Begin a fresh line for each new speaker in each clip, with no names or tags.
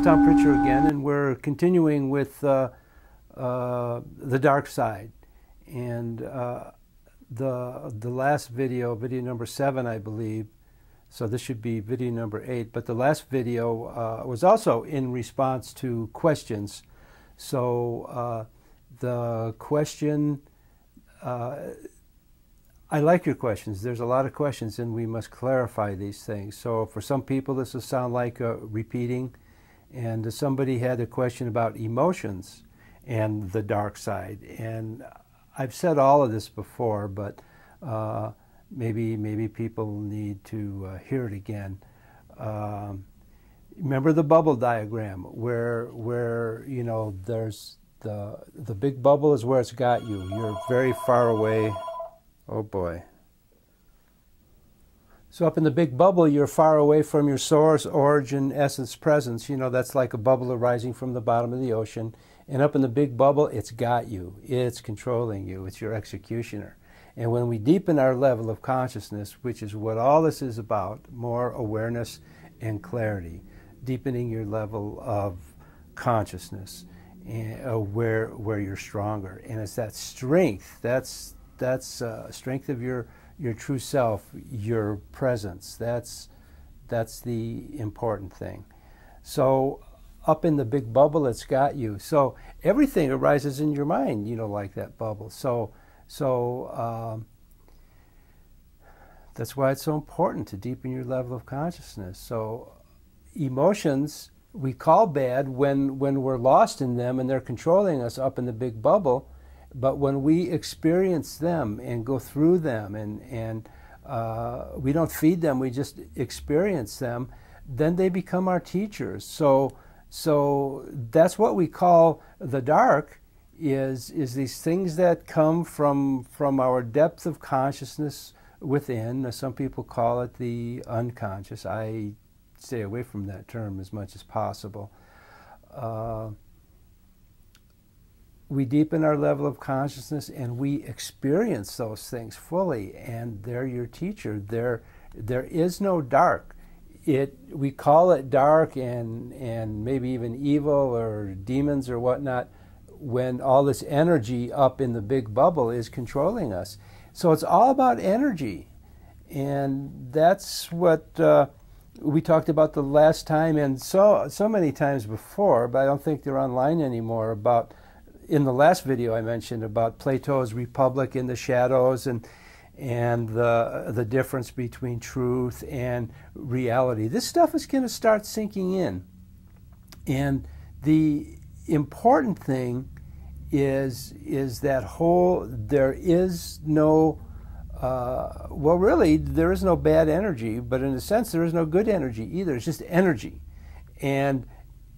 Pritscher again, and we're continuing with the dark side. And the last video, video number 7, I believe, so this should be video number 8, but the last video was also in response to questions. So the question, I like your questions. There's a lot of questions, and we must clarify these things. So for some people, this will sound like repeating. And somebody had a question about emotions and the dark side. And I've said all of this before, but maybe people need to hear it again. Remember the bubble diagram, where you know there's the big bubble is where it's got you. You're very far away. Oh boy. So up in the big bubble, you're far away from your source, origin, essence, presence. You know, that's like a bubble arising from the bottom of the ocean. And up in the big bubble, it's got you. It's controlling you. It's your executioner. And when we deepen our level of consciousness, which is what all this is about, more awareness and clarity, deepening your level of consciousness, and, where you're stronger. And it's that strength, that's strength of your true self, your presence. That's the important thing. So up in the big bubble, it's got you. So everything arises in your mind, you know, like that bubble. So that's why it's so important to deepen your level of consciousness. So emotions we call bad when we're lost in them and they're controlling us up in the big bubble. But when we experience them and go through them and we don't feed them, we just experience them, then they become our teachers. So that's what we call the dark, is these things that come from our depth of consciousness within. Some people call it the unconscious. I stay away from that term as much as possible. We deepen our level of consciousness and we experience those things fully, and they're your teacher. There is no dark. We call it dark and maybe even evil or demons or whatnot when all this energy up in the big bubble is controlling us. So it's all about energy, and that's what we talked about the last time and so many times before, but I don't think they're online anymore. About in the last video I mentioned about Plato's Republic in the shadows and the difference between truth and reality. This stuff is going to start sinking in. And the important thing is that there is no, well really there is no bad energy, but in a sense there is no good energy either. It's just energy. And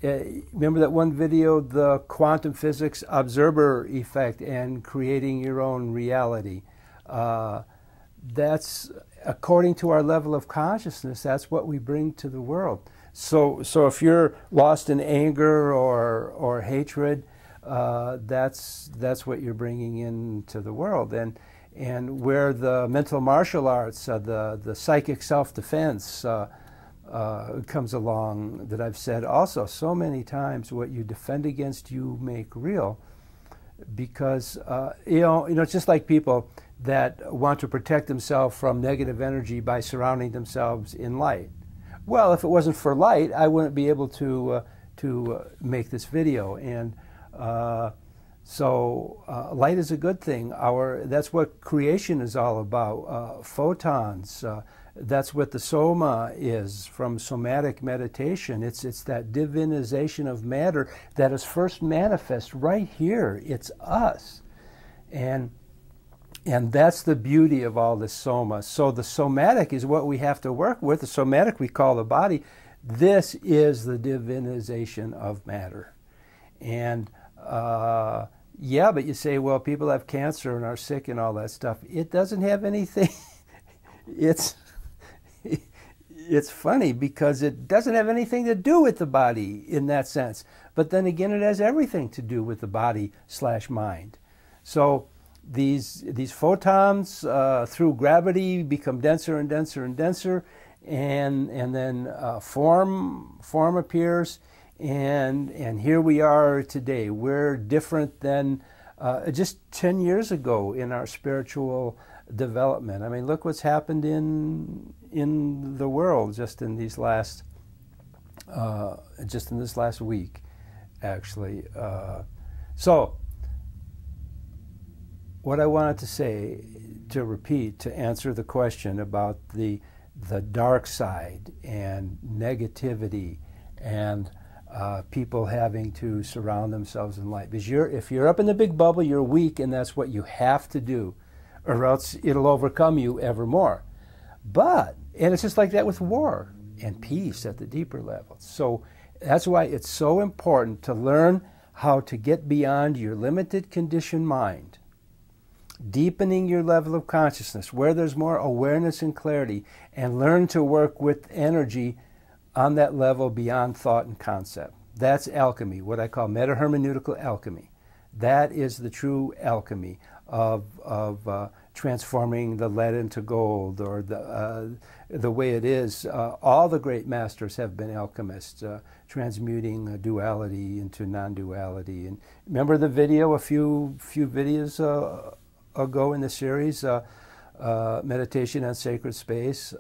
remember that one video, the quantum physics observer effect and creating your own reality. That's according to our level of consciousness. That's what we bring to the world. So if you're lost in anger or hatred, that's what you're bringing into the world. And where the mental martial arts, the psychic self-defense comes along, that I've said also so many times, what you defend against you make real. Because you know it's just like people that want to protect themselves from negative energy by surrounding themselves in light. Well, if it wasn't for light, I wouldn't be able to make this video. And so light is a good thing. That's what creation is all about. Photons. That's what the soma is from somatic meditation. It's that divinization of matter that is first manifest right here. It's us. And that's the beauty of all this soma. So the somatic is what we have to work with. The somatic we call the body. This is the divinization of matter. And yeah, but you say, well, people have cancer and are sick and all that stuff. It doesn't have anything. It's funny because it doesn't have anything to do with the body in that sense. But then again, it has everything to do with the body/mind. So these photons through gravity become denser and denser and denser, and then form appears, And here we are today. We're different than just 10 years ago in our spiritual development. I mean, look what's happened in the world just in this last week, actually. So, what I wanted to say, to repeat, to answer the question about the dark side and negativity and people having to surround themselves in light. Because if you're up in the big bubble, you're weak, and that's what you have to do, or else it'll overcome you evermore. And it's just like that with war and peace at the deeper levels. So that's why it's so important to learn how to get beyond your limited conditioned mind, deepening your level of consciousness where there's more awareness and clarity, and learn to work with energy on that level beyond thought and concept. That's alchemy, what I call meta-hermeneutical alchemy. That is the true alchemy of transforming the lead into gold, or the way it is. All the great masters have been alchemists, transmuting duality into non-duality. And remember the video a few videos ago in the series, Meditation on Sacred Space,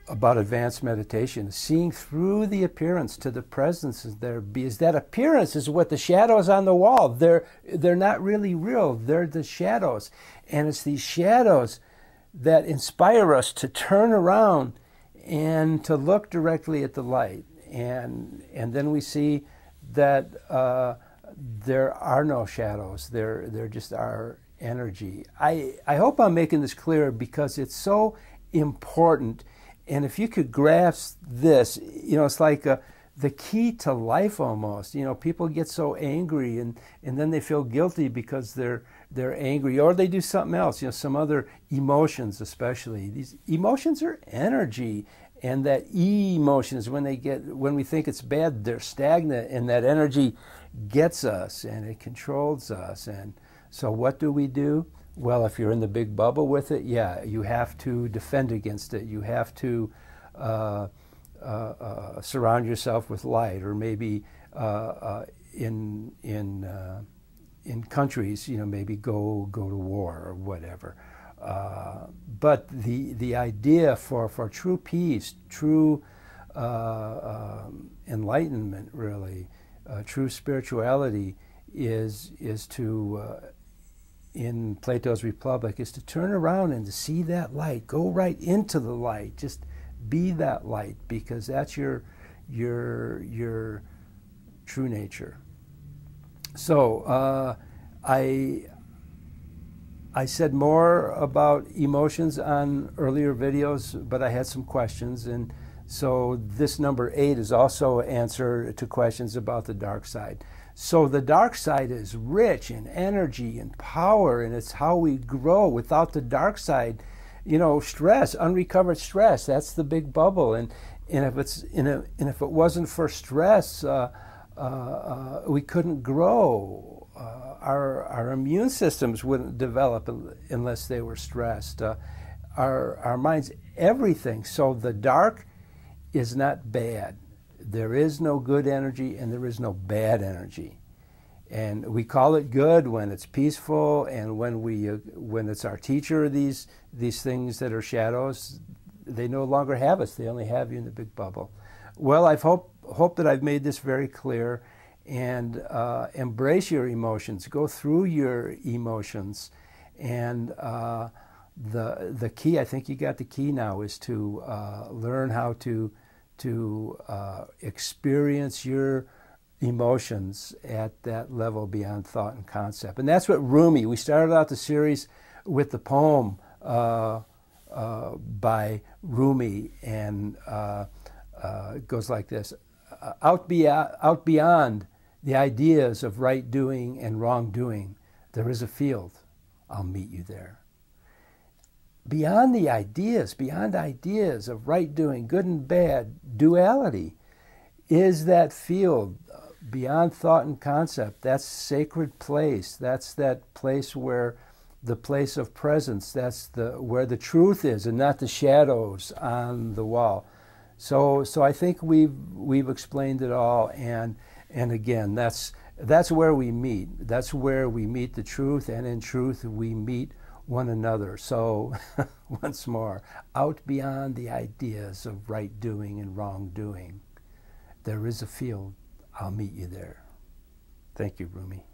about advanced meditation, seeing through the appearance to the presence is there, because that appearance is what the shadows on the wall. They're not really real. They're the shadows, and it's these shadows that inspire us to turn around and to look directly at the light, and then we see that there are no shadows. They're just our energy. I hope I'm making this clear, because it's so important. And if you could grasp this, it's like the key to life almost. People get so angry, and then they feel guilty because they're angry, or they do something else, some other emotions especially. These emotions are energy, and that emotions, when we think it's bad, they're stagnant, and that energy gets us, and it controls us. And so what do? Well, if you're in the big bubble with it, yeah, you have to defend against it. You have to surround yourself with light, or maybe in countries, maybe go to war or whatever. But the idea for true peace, true enlightenment, really, true spirituality is to in Plato's Republic, is to turn around and to see that light. Go right into the light. Just be that light, because that's your true nature. So I said more about emotions on earlier videos, but I had some questions, and so this number 8 is also an answer to questions about the dark side. So the dark side is rich in energy and power, and it's how we grow. Without the dark side, stress, unrecovered stress, that's the big bubble. And if if it wasn't for stress, we couldn't grow. Our immune systems wouldn't develop unless they were stressed. Our minds, everything. So the dark is not bad. There is no good energy, and there is no bad energy. And we call it good when it's peaceful, and when it's our teacher, these things that are shadows, they no longer have us. They only have you in the big bubble. Well, I hope that I've made this very clear, and embrace your emotions. Go through your emotions, and the key, I think you got the key now, is to learn how to experience your emotions at that level beyond thought and concept. And that's what Rumi, we started out the series with the poem by Rumi, and it goes like this: out beyond the ideas of right doing and wrong doing, there is a field. I'll meet you there. Beyond ideas of right doing, good and bad, duality, is that field beyond thought and concept. That's sacred place. That's that place where the place of presence. That's where the truth is, and not the shadows on the wall. So I think we've explained it all, and again, that's where we meet. That's where we meet the truth, and in truth we meet one another. So once more, out beyond the ideas of right doing and wrong doing, there is a field. I'll meet you there. Thank you, Rumi.